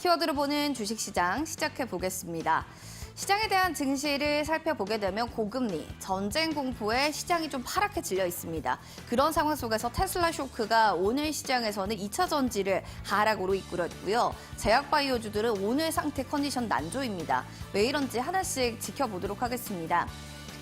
키워드로 보는 주식시장 시작해 보겠습니다. 시장에 대한 증시를 살펴보게 되면 고금리, 전쟁 공포에 시장이 좀 파랗게 질려 있습니다. 그런 상황 속에서 테슬라 쇼크가 오늘 시장에서는 2차 전지를 하락으로 이끌었고요. 제약바이오주들은 오늘 상태 컨디션 난조입니다. 왜 이런지 하나씩 지켜보도록 하겠습니다.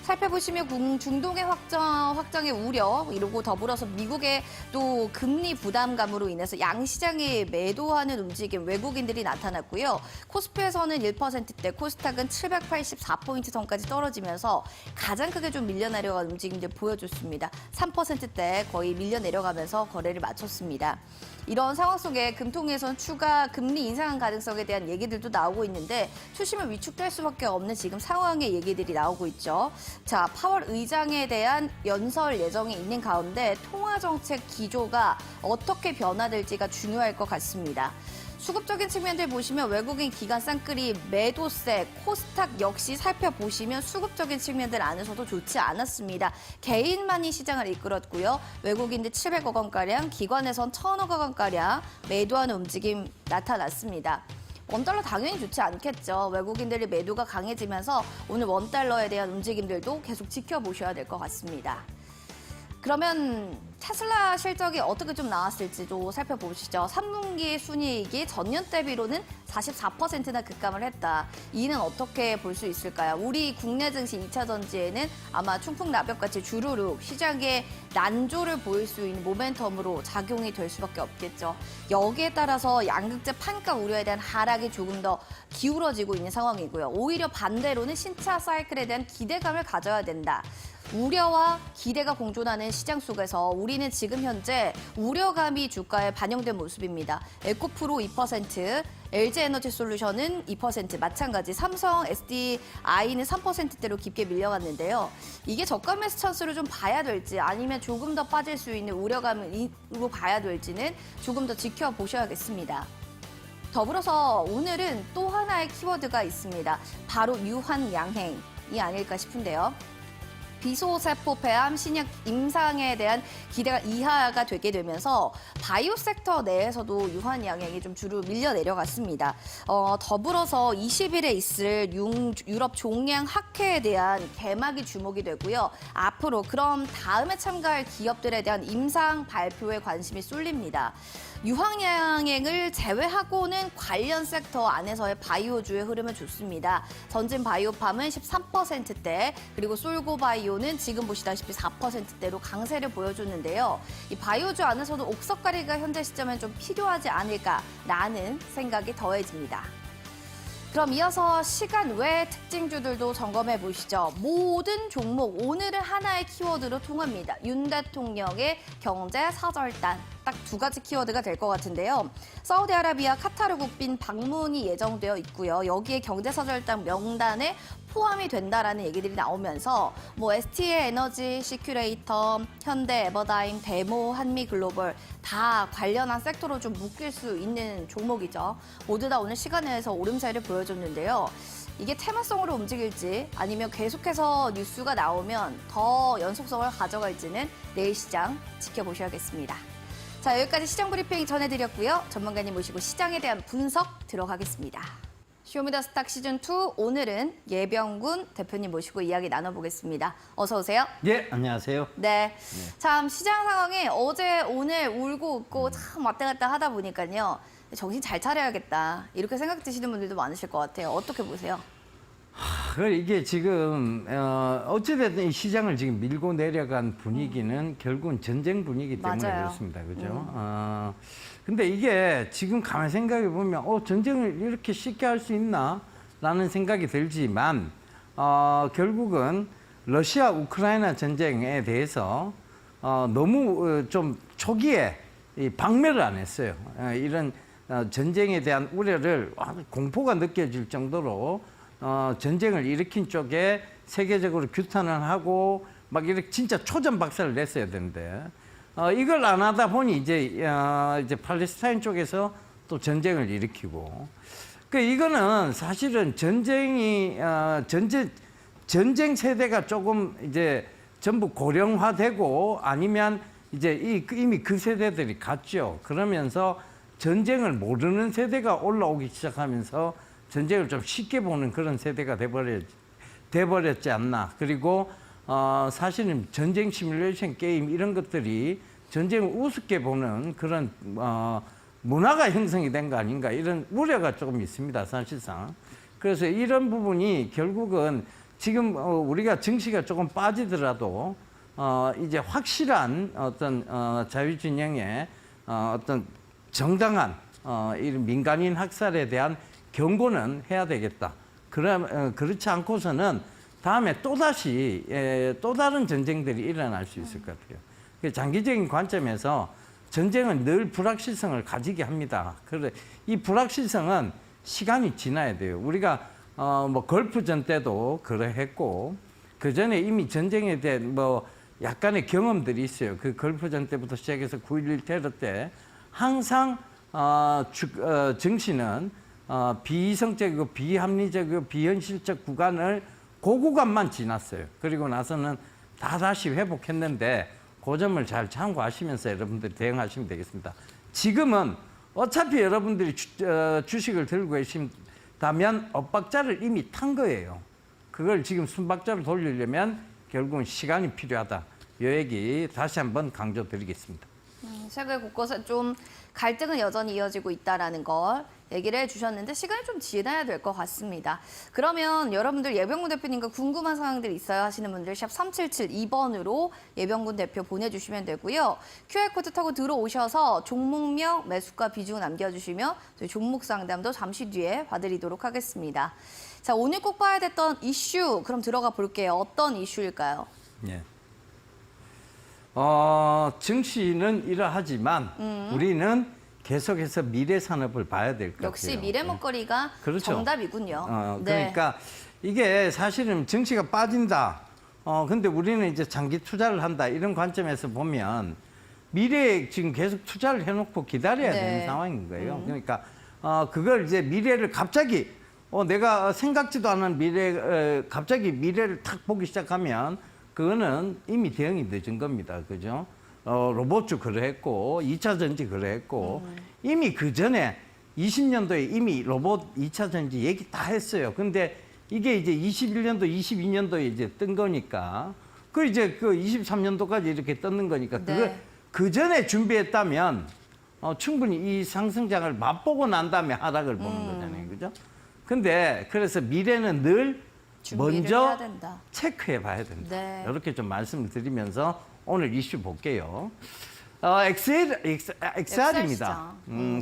살펴보시면 중동의 확장의 우려, 이러고 더불어서 미국의 또 금리 부담감으로 인해서 양시장에 매도하는 움직임, 외국인들이 나타났고요. 코스피에서는 1%대, 코스닥은 784포인트 선까지 떨어지면서 가장 크게 좀 밀려내려간 움직임들 보여줬습니다. 3%대 거의 밀려내려가면서 거래를 마쳤습니다. 이런 상황 속에 금통위에서는 추가 금리 인상 가능성에 대한 얘기들도 나오고 있는데 추심을 위축될 수밖에 없는 지금 상황의 얘기들이 나오고 있죠. 자, 파월 의장에 대한 연설 예정이 있는 가운데 통화정책 기조가 어떻게 변화될지가 중요할 것 같습니다. 수급적인 측면들 보시면 외국인 기관 쌍끌이 매도세, 코스닥 역시 살펴보시면 수급적인 측면들 안에서도 좋지 않았습니다. 개인만이 시장을 이끌었고요. 외국인들 700억 원가량, 기관에선 1000억 원가량 매도하는 움직임 나타났습니다. 원달러 당연히 좋지 않겠죠. 외국인들의 매도가 강해지면서 오늘 원달러에 대한 움직임들도 계속 지켜보셔야 될 것 같습니다. 그러면 테슬라 실적이 어떻게 좀 나왔을지도 살펴보시죠. 3분기 순이익이 전년 대비로는 44%나 급감을 했다. 이는 어떻게 볼 수 있을까요? 우리 국내 증시 2차 전지에는 아마 충풍낙엽같이 주르륵 시장의 난조를 보일 수 있는 모멘텀으로 작용이 될 수밖에 없겠죠. 여기에 따라서 양극재 판가 우려에 대한 하락이 조금 더 기울어지고 있는 상황이고요. 오히려 반대로는 신차 사이클에 대한 기대감을 가져야 된다. 우려와 기대가 공존하는 시장 속에서 우리는 지금 현재 우려감이 주가에 반영된 모습입니다. 에코프로 2%, LG에너지솔루션은 2%, 마찬가지 삼성, SDI는 3%대로 깊게 밀려갔는데요. 이게 저가 매수 찬스로 좀 봐야 될지 아니면 조금 더 빠질 수 있는 우려감으로 봐야 될지는 조금 더 지켜보셔야겠습니다. 더불어서 오늘은 또 하나의 키워드가 있습니다. 바로 유한양행이 아닐까 싶은데요. 비소세포 폐암 신약 임상에 대한 기대가 이하가 되게 되면서 바이오 섹터 내에서도 유한양행이 좀 주로 밀려 내려갔습니다. 더불어서 20일에 있을 유럽 종양 학회에 대한 개막이 주목이 되고요. 앞으로 그럼 다음에 참가할 기업들에 대한 임상 발표에 관심이 쏠립니다. 유한양행을 제외하고는 관련 섹터 안에서의 바이오주의 흐름은 좋습니다. 전진 바이오팜은 13%대, 그리고 솔고바이오는 지금 보시다시피 4%대로 강세를 보여줬는데요. 이 바이오주 안에서도 옥석가리가 현재 시점엔 좀 필요하지 않을까라는 생각이 더해집니다. 그럼 이어서 시간 외 특징주들도 점검해 보시죠. 모든 종목 오늘은 하나의 키워드로 통합니다. 윤 대통령의 경제 사절단. 딱 두 가지 키워드가 될 것 같은데요. 사우디아라비아 카타르 국빈 방문이 예정되어 있고요. 여기에 경제사절단 명단에 포함이 된다라는 얘기들이 나오면서 STA 에너지, 시큐레이터, 현대 에버다임, 데모, 한미글로벌 다 관련한 섹터로 좀 묶일 수 있는 종목이죠. 모두 다 오늘 시간 내에서 오름세를 보여줬는데요. 이게 테마성으로 움직일지 아니면 계속해서 뉴스가 나오면 더 연속성을 가져갈지는 내일 시장 지켜보셔야겠습니다. 자, 여기까지 시장 브리핑 전해드렸고요. 전문가님 모시고 시장에 대한 분석 들어가겠습니다. 쇼미더스탁 시즌2 오늘은 예병군 대표님 모시고 이야기 나눠보겠습니다. 어서 오세요. 예, 안녕하세요. 네. 참 시장 상황이 어제 오늘 울고 웃고 참 왔다 갔다 하다 보니까요. 정신 잘 차려야겠다. 이렇게 생각 드시는 분들도 많으실 것 같아요. 어떻게 보세요? 이게 지금 어찌됐든 이 시장을 지금 밀고 내려간 분위기는 결국은 전쟁 분위기 때문에 맞아요. 그렇습니다. 그죠? 근데 이게 지금 가만 생각해 보면 전쟁을 이렇게 쉽게 할 수 있나? 라는 생각이 들지만 결국은 러시아 우크라이나 전쟁에 대해서 너무 좀 초기에 방매를 안 했어요. 이런 전쟁에 대한 우려를 공포가 느껴질 정도로 전쟁을 일으킨 쪽에 세계적으로 규탄을 하고 막 이렇게 진짜 초전박살을 냈어야 되는데 이걸 안 하다 보니 이제 팔레스타인 쪽에서 또 전쟁을 일으키고 이거는 사실은 전쟁이 전쟁 세대가 조금 이제 전부 고령화되고 아니면 이제 이미 그 세대들이 갔죠. 그러면서 전쟁을 모르는 세대가 올라오기 시작하면서 전쟁을 좀 쉽게 보는 그런 세대가 돼버렸지 않나. 그리고 사실은 전쟁 시뮬레이션 게임 이런 것들이 전쟁을 우습게 보는 그런 문화가 형성이 된 거 아닌가 이런 우려가 조금 있습니다, 사실상. 그래서 이런 부분이 결국은 지금 우리가 증시가 조금 빠지더라도 이제 확실한 어떤 자유진영의 어떤 정당한 이런 민간인 학살에 대한 경고는 해야 되겠다. 그렇지 않고서는 다음에 또다시 또 다른 전쟁들이 일어날 수 있을 것 같아요. 장기적인 관점에서 전쟁은 늘 불확실성을 가지게 합니다. 그런데 이 불확실성은 시간이 지나야 돼요. 우리가 뭐 걸프전 때도 그러했고 그 전에 이미 전쟁에 대한 뭐 약간의 경험들이 있어요. 그 걸프전 때부터 시작해서 9.11 테러 때 항상 증시는 비이성적이고 비합리적이고 비현실적 구간을 그 구간만 지났어요. 그리고 나서는 다 다시 회복했는데 그 점을 잘 참고하시면서 여러분들이 대응하시면 되겠습니다. 지금은 어차피 여러분들이 주식을 들고 계신다면 엇박자를 이미 탄 거예요. 그걸 지금 순박자로 돌리려면 결국은 시간이 필요하다. 이 얘기 다시 한번 강조드리겠습니다. 세계 곳곳에 좀 갈등은 여전히 이어지고 있다라는 걸 얘기를 해주셨는데 시간이 좀 지나야 될 것 같습니다. 그러면 여러분들 예병군 대표님과 궁금한 사항들이 있어요 하시는 분들 샵 3772번으로 예병군 대표 보내주시면 되고요. QR코드 타고 들어오셔서 종목명, 매수가 비중 남겨주시면 저희 종목 상담도 잠시 뒤에 봐드리도록 하겠습니다. 자, 오늘 꼭 봐야 됐던 이슈 그럼 들어가 볼게요. 어떤 이슈일까요? 예. 증시는 이러하지만 우리는 계속해서 미래 산업을 봐야 될 것 같아요. 역시 미래 먹거리가 그렇죠. 정답이군요. 그러니까 이게 사실은 증시가 빠진다. 근데 우리는 이제 장기 투자를 한다. 이런 관점에서 보면 미래에 지금 계속 투자를 해놓고 기다려야 네. 되는 상황인 거예요. 그러니까 그걸 이제 미래를 갑자기 내가 생각지도 않은 갑자기 미래를 탁 보기 시작하면 그거는 이미 대응이 늦은 겁니다. 그죠? 로봇주 그러했고 2차 전지 그러했고 이미 그 전에 20년도에 이미 로봇 2차 전지 얘기 다 했어요. 근데 이게 이제 21년도, 22년도에 이제 뜬 거니까 그 이제 그 23년도까지 이렇게 떴는 거니까 그걸 네. 그 전에 준비했다면 충분히 이 상승장을 맛보고 난 다음에 하락을 보는 거잖아요. 그죠? 근데 그래서 미래는 늘 준비를 먼저 해야 된다. 체크해 봐야 된다. 네. 이렇게 좀 말씀을 드리면서 오늘 이슈 볼게요. XR입니다.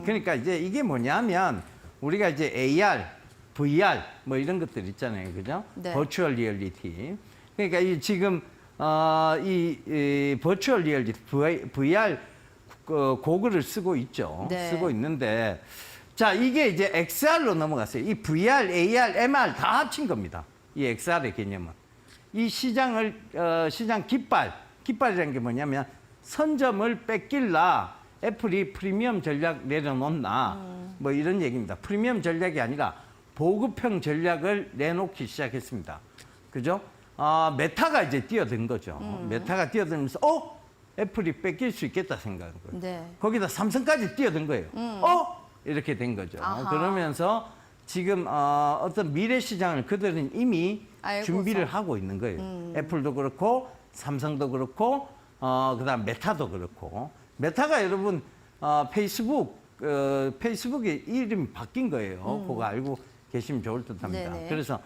그러니까 이제 이게 뭐냐면 우리가 이제 AR, VR 뭐 이런 것들 있잖아요. 그죠? 네. 버추얼 리얼리티. 그러니까 이 지금 이 버추얼 리얼리티 VR 고글을 쓰고 있죠. 네. 쓰고 있는데 자, 이게 이제 XR로 넘어갔어요. 이 VR, AR, MR 다 합친 겁니다. 이 XR의 개념은. 이 시장 깃발이라는 게 뭐냐면 선점을 뺏길라 애플이 프리미엄 전략 내려놓나 뭐 이런 얘기입니다. 프리미엄 전략이 아니라 보급형 전략을 내놓기 시작했습니다. 그죠? 메타가 이제 뛰어든 거죠. 메타가 뛰어들면서 애플이 뺏길 수 있겠다 생각한 거예요. 네. 거기다 삼성까지 뛰어든 거예요. 이렇게 된 거죠. 아하. 그러면서 지금 어떤 미래 시장을 그들은 이미 알고서. 준비를 하고 있는 거예요. 애플도 그렇고 삼성도 그렇고 그다음 메타도 그렇고 메타가 여러분 페이스북의 이름이 바뀐 거예요. 그거 알고 계시면 좋을 듯합니다. 네네. 그래서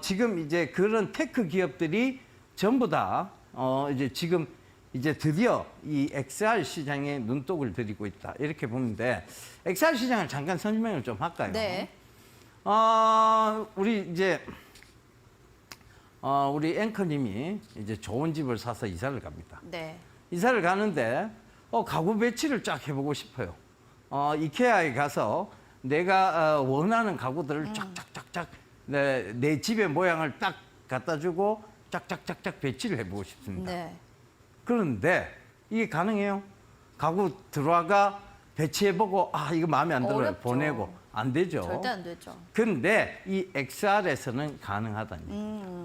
지금 이제 그런 테크 기업들이 전부 다 이제 지금 이제 드디어 이 XR 시장에 눈독을 들이고 있다. 이렇게 보는데 XR 시장을 잠깐 설명을 좀 할까요? 네. 우리 이제 우리 앵커님이 이제 좋은 집을 사서 이사를 갑니다. 네. 이사를 가는데 가구 배치를 쫙 해보고 싶어요. 이케아에 가서 내가 원하는 가구들을 쫙쫙쫙쫙 내 집의 모양을 딱 갖다 주고 쫙쫙쫙쫙 배치를 해보고 싶습니다. 네. 그런데 이게 가능해요? 가구 들어와가 배치해보고 이거 마음에 안 들어요. 어렵죠. 보내고 안 되죠. 절대 안 되죠. 근데 이 XR에서는 가능하다니.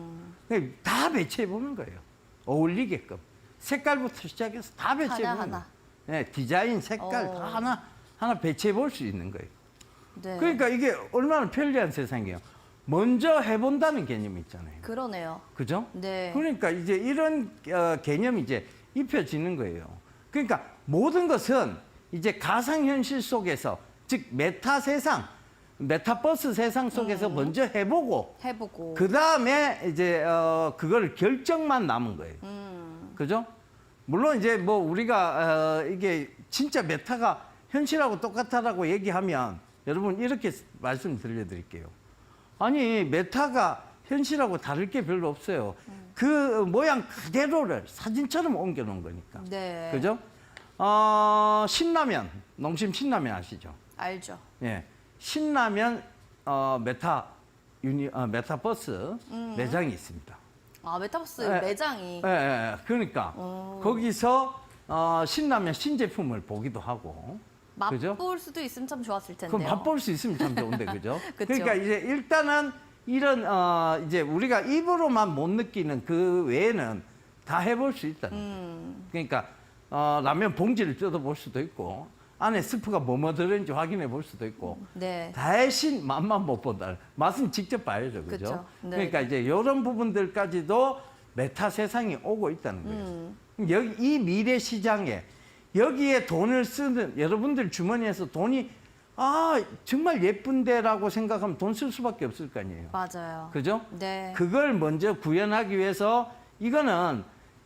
다 배치해보는 거예요. 어울리게끔. 색깔부터 시작해서 다 배치해보는 하나하나. 거예요. 네, 디자인, 색깔 다 하나 하나 배치해 볼 수 있는 거예요. 네. 그러니까 이게 얼마나 편리한 세상이에요. 먼저 해본다는 개념이 있잖아요. 그러네요. 그죠? 네. 그러니까 이제 이런 개념이 이제 입혀지는 거예요. 그러니까 모든 것은 이제 가상현실 속에서, 즉 메타 세상, 메타버스 세상 속에서 먼저 해보고, 그 다음에 이제 그걸 결정만 남은 거예요. 그죠? 물론 이제 뭐 우리가 이게 진짜 메타가 현실하고 똑같다라고 얘기하면 여러분 이렇게 말씀 들려드릴게요. 아니 메타가 현실하고 다를 게 별로 없어요. 그 모양 그대로를 사진처럼 옮겨놓은 거니까. 네. 그죠? 신라면, 농심 신라면 아시죠? 알죠. 예, 신라면 메타버스 매장이 있습니다. 아, 메타버스 예. 매장이. 예, 예. 그러니까 거기서 신라면 신제품을 보기도 하고. 그죠? 맛볼 수도 있으면 참 좋았을 텐데요. 그럼 맛볼 수 있으면 참 좋은데, 그죠? 그쵸. 그러니까 이제 일단은 이런 이제 우리가 입으로만 못 느끼는 그 외에는 다 해볼 수 있다는 거죠. 그러니까 라면 봉지를 뜯어볼 수도 있고 안에 스프가 뭐뭐 들어있는지 확인해 볼 수도 있고 네. 대신 맛만 못 본다. 맛은 직접 봐야죠, 그죠? 그쵸. 네. 그러니까 이제 이런 부분들까지도 메타 세상이 오고 있다는 거예요. 여기 이 미래 시장에 여기에 돈을 쓰는 여러분들 주머니에서 돈이 정말 예쁜데라고 생각하면 돈 쓸 수밖에 없을 거 아니에요. 맞아요. 그죠? 네. 그걸 먼저 구현하기 위해서 이거는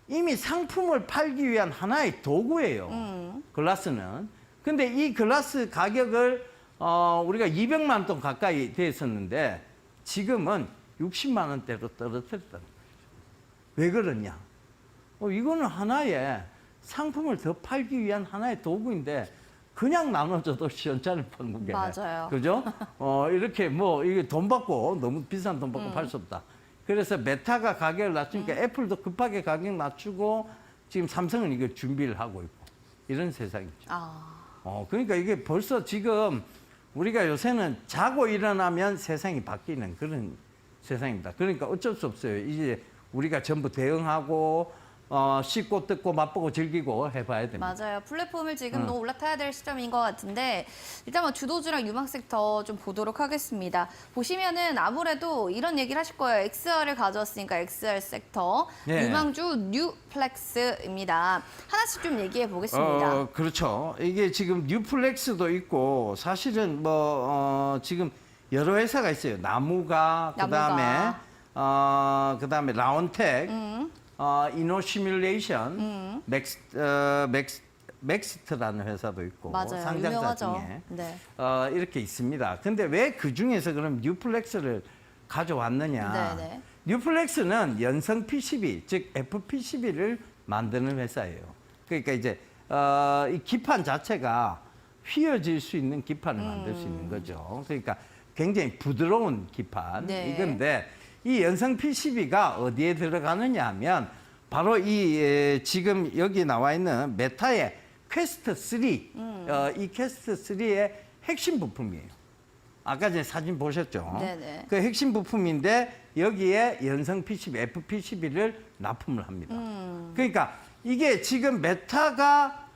이미 상품을 팔기 위한 하나의 도구예요. 글라스는. 근데 이 글라스 가격을 우리가 200만 돈 가까이 됐었는데 지금은 60만 원대로 떨어뜨렸다는 거죠. 왜 그러냐? 이거는 하나의 상품을 더 팔기 위한 하나의 도구인데 그냥 나눠줘도 시원찮을 판국에. 맞아요. 그죠? 이렇게 뭐 이게 돈 받고 너무 비싼 돈 받고 팔 수 없다. 그래서 메타가 가격을 낮추니까 애플도 급하게 가격 낮추고 지금 삼성은 이걸 준비를 하고 있고 이런 세상이죠. 그러니까 이게 벌써 지금 우리가 요새는 자고 일어나면 세상이 바뀌는 그런 세상입니다. 그러니까 어쩔 수 없어요. 이제 우리가 전부 대응하고 씻고 뜯고 맛보고 즐기고 해봐야 됩니다. 맞아요. 플랫폼을 지금 너무 올라타야 될 시점인 것 같은데 일단 뭐 주도주랑 유망 섹터 좀 보도록 하겠습니다. 보시면은 아무래도 이런 얘기를 하실 거예요. XR을 가져왔으니까 XR 섹터. 네. 유망주 뉴플렉스입니다. 하나씩 좀 얘기해 보겠습니다. 그렇죠. 이게 지금 뉴플렉스도 있고 사실은 뭐 지금 여러 회사가 있어요. 나무가 그다음에 라운텍, 이노시뮬레이션, 맥스트라는 회사도 있고 맞아요. 상장사 유명하죠. 중에 네. 이렇게 있습니다. 근데 왜 그 중에서 그럼 뉴플렉스를 가져왔느냐? 네네. 뉴플렉스는 연성 PCB, 즉 FPCB를 만드는 회사예요. 그러니까 이제 이 기판 자체가 휘어질 수 있는 기판을 만들 수 있는 거죠. 그러니까 굉장히 부드러운 기판 네. 이건데 이 연성 PCB가 어디에 들어가느냐 하면 바로 이 지금 여기 나와 있는 메타의 퀘스트 3, 이 퀘스트 3의 핵심 부품이에요. 아까 전에 사진 보셨죠? 네네. 그 핵심 부품인데 여기에 연성 PCB, FPCB를 납품을 합니다. 그러니까 이게 지금 메타가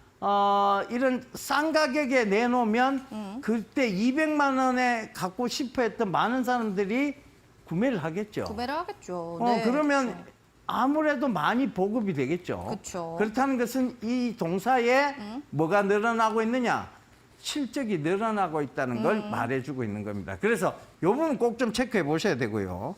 이런 싼 가격에 내놓으면 그때 200만 원에 갖고 싶어 했던 많은 사람들이 구매를 하겠죠. 구매를 하겠죠. 그러면 그렇죠. 아무래도 많이 보급이 되겠죠. 그쵸. 그렇다는 것은 이 동사에 뭐가 늘어나고 있느냐? 실적이 늘어나고 있다는 걸 말해주고 있는 겁니다. 그래서 이 부분 꼭 좀 체크해 보셔야 되고요.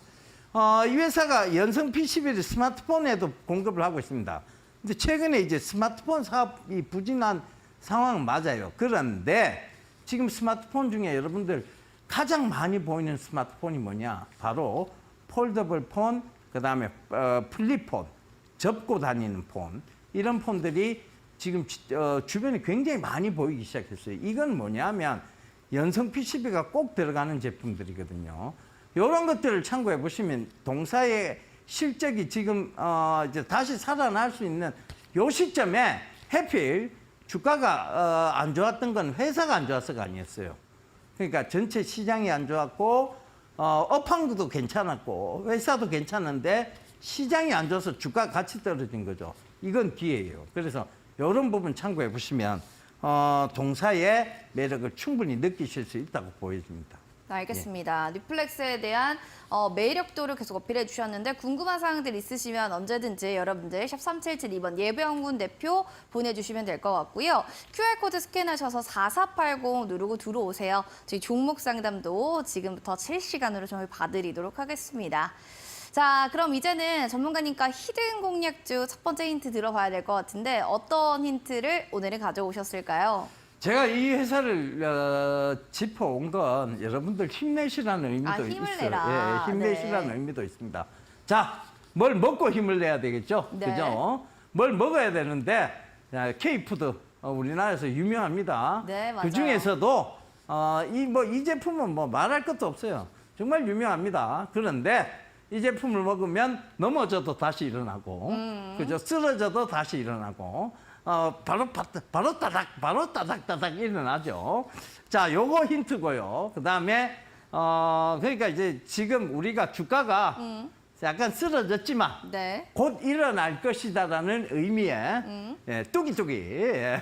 이 회사가 연성 PCB를 스마트폰에도 공급을 하고 있습니다. 근데 최근에 이제 스마트폰 사업이 부진한 상황은 맞아요. 그런데 지금 스마트폰 중에 여러분들 가장 많이 보이는 스마트폰이 뭐냐? 바로 폴더블 폰, 그다음에 플립폰, 접고 다니는 폰. 이런 폰들이 지금 주변에 굉장히 많이 보이기 시작했어요. 이건 뭐냐면 연성 PCB가 꼭 들어가는 제품들이거든요. 이런 것들을 참고해 보시면 동사의 실적이 지금 이제 다시 살아날 수 있는 요 시점에 해필 주가가 안 좋았던 건 회사가 안 좋아서가 아니었어요. 그러니까 전체 시장이 안 좋았고 업황도 괜찮았고 회사도 괜찮은데 시장이 안 좋아서 주가 같이 떨어진 거죠. 이건 기회예요. 그래서 이런 부분 참고해 보시면 동사의 매력을 충분히 느끼실 수 있다고 보여집니다. 알겠습니다. 뉴플렉스에 대한 매력도를 계속 어필해 주셨는데 궁금한 사항들 있으시면 언제든지 여러분들 샵 3772번 예배영군 대표 보내주시면 될 것 같고요. QR코드 스캔하셔서 4480 누르고 들어오세요. 저희 종목 상담도 지금부터 실시간으로 저희 봐드리도록 하겠습니다. 자, 그럼 이제는 전문가님과 히든 공략주 첫 번째 힌트 들어봐야 될 것 같은데 어떤 힌트를 오늘은 가져오셨을까요? 제가 이 회사를 짚어온 건 여러분들 힘내시라는 의미도 힘을 있어요. 내라. 예, 힘내시라는 네. 의미도 있습니다. 자, 뭘 먹고 힘을 내야 되겠죠? 네. 그죠? 뭘 먹어야 되는데 K푸드 우리나라에서 유명합니다. 네, 맞아요. 그 중에서도 이 제품은 뭐 말할 것도 없어요. 정말 유명합니다. 그런데 이 제품을 먹으면 넘어져도 다시 일어나고, 그죠? 쓰러져도 다시 일어나고. 바로 따닥 일어나죠. 자, 요거 힌트고요. 그 다음에, 그러니까 이제 지금 우리가 주가가 약간 쓰러졌지만, 네. 곧 일어날 것이다라는 의미의, 예, 뚜기뚜기. 예.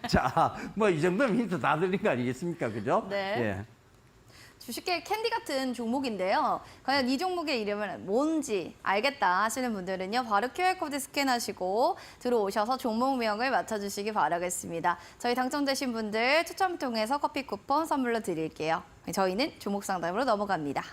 자, 뭐 이 정도면 힌트 다 드린 거 아니겠습니까? 그죠? 네. 예. 주식계 캔디 같은 종목인데요. 과연 이 종목의 이름은 뭔지 알겠다 하시는 분들은요. 바로 QR코드 스캔하시고 들어오셔서 종목명을 맞춰주시기 바라겠습니다. 저희 당첨되신 분들 추첨 통해서 커피 쿠폰 선물로 드릴게요. 저희는 종목 상담으로 넘어갑니다.